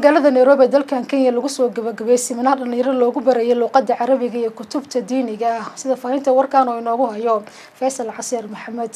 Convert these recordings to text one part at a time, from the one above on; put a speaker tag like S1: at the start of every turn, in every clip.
S1: magaalada Nairobi dalkan Kenya lagu soo gabagabay seminar dhalinyaro loogu barayo luqadda Carabiga iyo kutubta diiniga ah sida faafinta warkaan oo inoogu hayo Faisal Casiir Maxamed.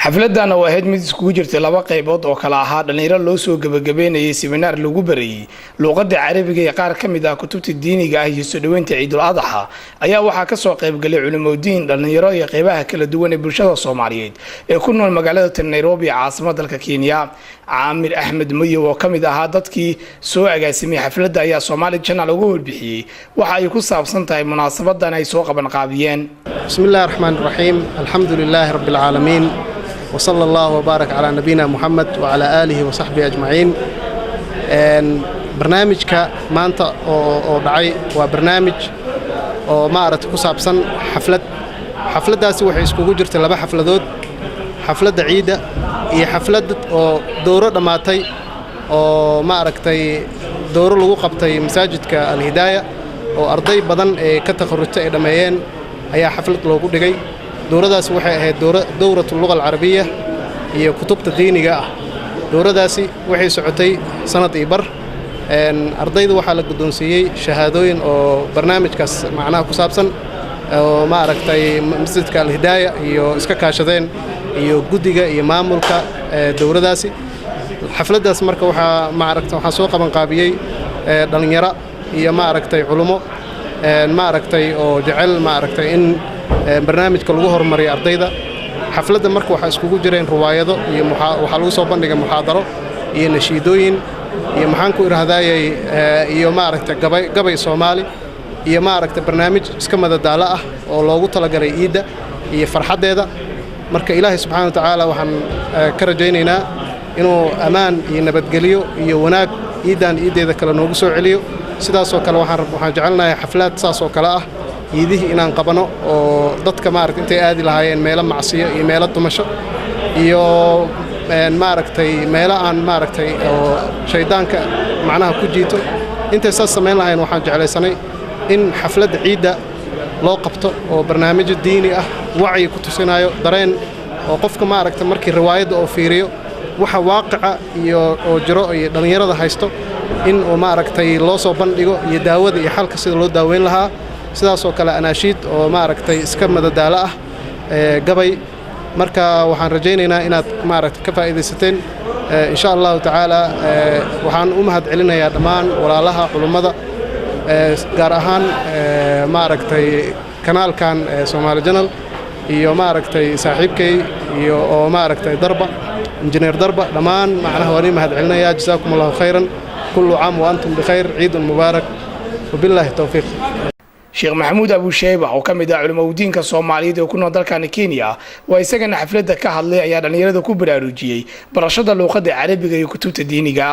S2: xafladan oo ahayd mid isku jirtay laba qaybood oo kala ahaa dhalinyaro loo soo gabagabeynayay seminar lagu barayay luqadda Carabiga ee qaar kamid ah kutubta diiniga ah iyo soo dhaweynta Ciidul Adha ayaa waxa ka soo qayb galay culimooyin dhalinyaro iyo qaybaha kala duwan ee bulshada Soomaaliyeed ee ku nool magaalada Nairobi caasimadda dalka Kenya. Amir Ahmed Mayo oo kamid ahaa dadkii soo agaasimay xafladda ayaa Somali Channel ugu warbixiyay waxa ay ku saabsan tahay munaasabadan ay soo qaban qaabiyeen.
S3: Bismillahir Rahmanir Rahim. Alhamdulillahi Rabbil Alamin. وصلى الله وبارك على نبينا محمد وعلى آله وصحبه أجمعين. برنامجك مانتا أو دعي وبرنامج أو ما أردت كسابسن حفلة داسي وحيسكو جرت لبا حفلة حفلة عيدة هي حفلة أو دورة دماتي أو ما أردتي دورة لغو قبتي مساجد كالهداية أو أرضي بدن كتخرجت إدميين هي حفلة لغو دقي دورadaas waxay ahayd dowratu luqad carabiya iyo kutubta diiniga ah dooradaasi waxay socotay sanad iyo bar ardaydu waxa la guddoonsiiyay shahaadooyin oo barnaamijkaas macnaha ku saabsan oo ma aragtay masjidka al-hidaaya iyo iska kaashadeen iyo guddiga iyo maamulka dowradaasi xafladaas marka waxa soo qaban qaabiyay dhalinyaro iyo ma aragtay culimo ma aragtay oo jecel ma aragtay in barnaamijka lagu horumariyo ardayda xafladda marka waxa iskugu jireen riwaayado iyo waxa lagu soo bandhigay muxaadaro iyo nashiidooyin iyo maxaan ku iraahdaayay iyo ma aragtay gabay Soomaali iyo ma aragtay barnaamij iska madadaalo ah oo loogu talagalay ciida iyo farxadeeda marka Ilaahay subhanahu wa ta'ala waxaan ka rajaynaynaa inuu amaan iyo nabadgeliyo iyo wanaag ciideeda kale noogu soo celiyo sidaas oo kale waxaan jecelnahay xaflad saas oo kale ah يديه إن قبنا وضدك مارك أنت آدي لهاي ميلا معصية ميلا تمشى يو ماركتي ميلا عن ماركتي شيطانك معناها كوجيتو أنت أساس ميلا هاي نوحاج على سنة إن حفلة عيدة لو قبته وبرنامج الديني وعي كتوسينايو درين وقفك ماركت مركي رواية أو فيريو وح واقع يو جرو دنيرة هايستو إن وماركتي لو صوبان يو يداود يحلك سيد لو داوين لها sidaas oo kale anaashiid oo ma aragtay iska madadaalo ah gabay marka waxaan rajaynaynaa inaad ma aragtay ka faa'iideysateen insha Allah ta'ala waxaan u mahad celinayaa dhamaan walaalaha culimada gaar ahaan ma aragtay kanaalkan Somali Channel iyo ma aragtay saaxiibkay iyo oo ma aragtay darba injineer darba dhamaan macnaha waan mahad celinayaa jazaakumullahu khayran kullu aam wa antum bi khayr ciid mubaarak wabillahi tawfiiq.
S2: Sheekh Maxamuud Abu Shayba oo kamid ah culimooyinka Soomaaliyeed oo ku nool dalkan Kenya waa isagana xafladda ka hadlay ayaa dhalinyarada ku baraarujiyay barashada luqadda Carabiga iyo kutubta diiniga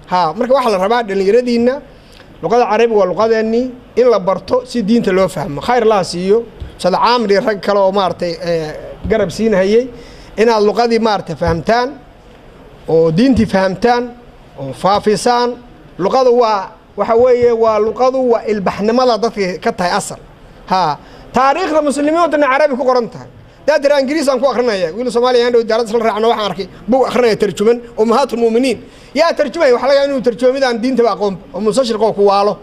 S2: ah.
S4: marka waxa la rabaa dhalinyaradiina luqadda Carabiga waa luqadeeni in la barto si diinta loo fahmo khayr la siiyo sida caamri rag kale oo maartay garab siinayay inaad luqadii maartay fahamtaan oo diintii fahamtaan oo faafisaan luqadu waxa weeye waa luqadu waa ilbaxnimada dadka ka tahay asal taariikhda muslimiinta Carabi ku qoran tahay dadka Ingiriis aan ku aqrinaya wiil Soomaaliya oo daarad isla raacno waxaan arkay buu aqrinaya tarjuman ummahatul muuminiin yaa tarjumay waxa laga inuu tarjumidaan diinta aqoon oo musashirqo ku waalo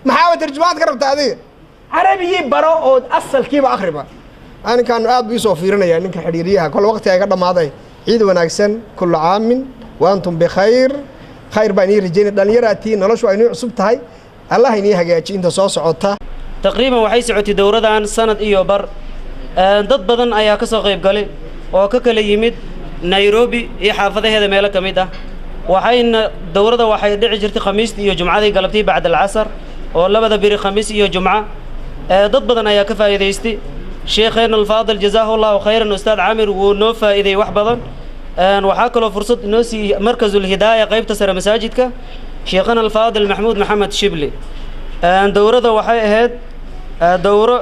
S4: maxaa tarjumaad ka rabtaa adiga Carabi baro oo asalkiiba akhriba aan kan aad u soo fiirinaya ninka xiriiriyaha kol waqti ay ka dhamaaday ciid wanaagsan kullu aamin wa antum bi khayr خير باني رجينا دليراتي نلاشو أينو عصب تهاي الله ينيه هجاجي إنت صوص عطها
S5: تقريبا وحيس عتي دورة عن سنة إيوبر ضد بدن أيها كساقيب قالي وككل يمد نيروبي حافظة هذا مالك ميدا وحين دورة وحي دعي جرت خميس إيو جمعة دي قلبتي بعد العصر ولا بدا بيري خميس إيو جمعة ضد بدن أيها كفايدة يستي شيخنا الفاضل جزاه الله خيرا أستاذ عامر ونوفا إذا وحبضا وحاكلوا فرصة نوسي مركز الهداية قيب تسر مساجدك شيخنا الفاضل محمود محمد شبلي دورة وحي هاد دورة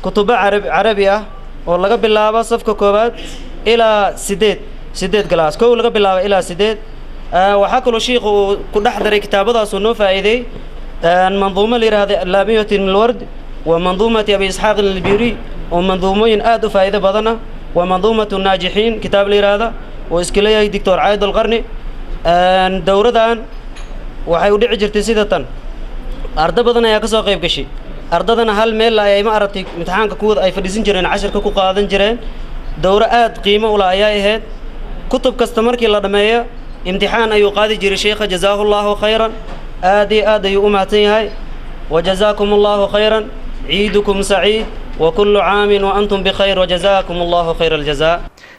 S5: كتب عربية والله قبل الله صفك كوبات إلى سديد جلاس كول قبل الله إلى سديد وحاكلوا شيخ كل أحد كتاب هذا صنوفه إذا منظومة لهذه اللامية من الورد ومنظومة أبي إسحاق البيري ومنظومين آدو فائدة بدنا ومنظومة الناجحين كتاب لهذا وإسكالية دكتور عايد القرني دورة waxay u dhici jirtay sida tan arda badan ayaa ka soo qayb gashay ardadana hal meel ayay ma aragtay imtixaanka kuwada ay fadhiisan jireen casharka ku qaadan jireen dowro aad qiimo u leh ayay ahayd kutub kasta markii la dhameeyo imtixaan ayuu qaadi jiray sheekha jazaahu allahu khayran aad iyo aad ayuu u mahadsan yahay wajazaakum allahu khayran ciidukum saciid وكل عام وأنتم بخير وجزاكم الله خير الجزاء.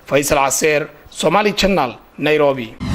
S2: فيصل عسير، Somali Channel, Nairobi.